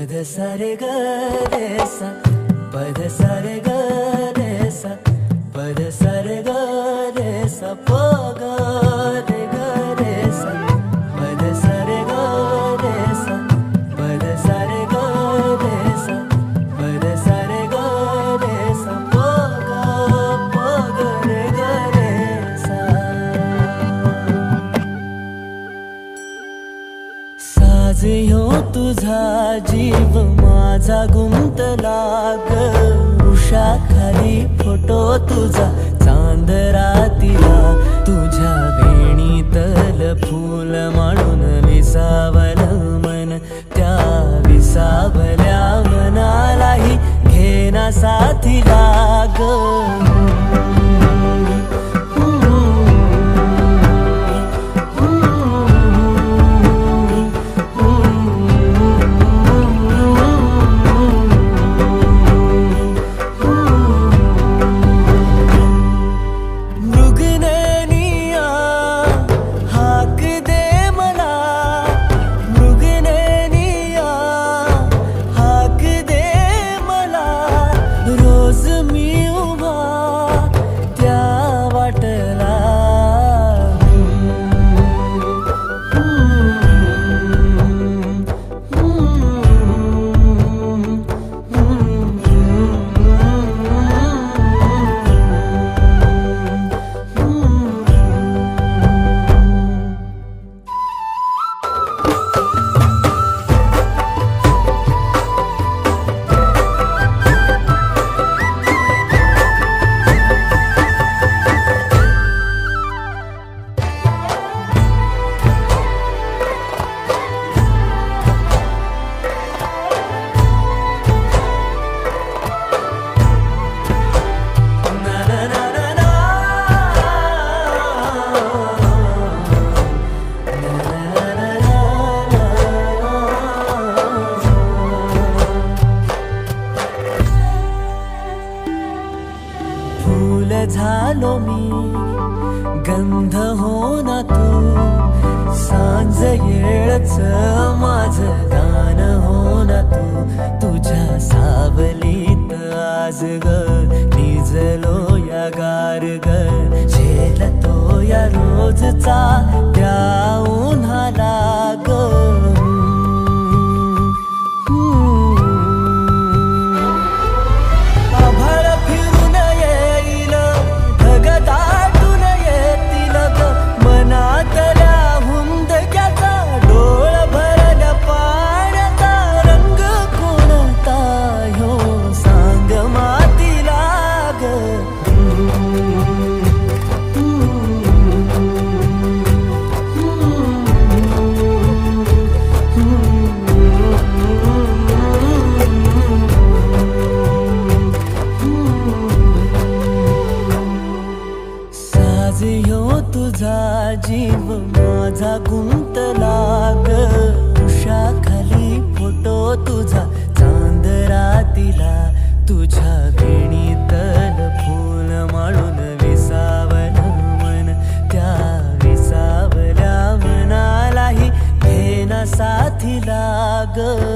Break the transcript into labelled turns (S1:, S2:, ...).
S1: पध सा रे ग रे सा, पध सा रे ग रे सा, पध सा रे ग रे सा, प ग रे ग रे सा, पध सा रे ग रे सा, पध सा रे ग रे सा, पध सा रे ग रे सा, प ग रे ग रे सा। साज ह्यो तुझा जीव माझा गुंतला ग, उषाखाली फोटो तुझा चांद रातीला, तुझ्या वेणीतल फूल म्हणून विसावल मन, त्या विसावल्या मनालाही घेना साथीला ग। झालो मी गंध हो ना तू, सांज येळच माझं गान हो ना तू, तुझ्या सावलीत आज ग निजलो या गार ग, झेलतो या रोजचा त्या उन्हाला ग। तुझा जीव माझा गुंतला ग, उषाखाली फोटो तुझा चांद रातीला, तुझ्या वेणीतल फूल म्हणून विसावल मन, त्या विसावल्या मनालाही घेना साथीला ग।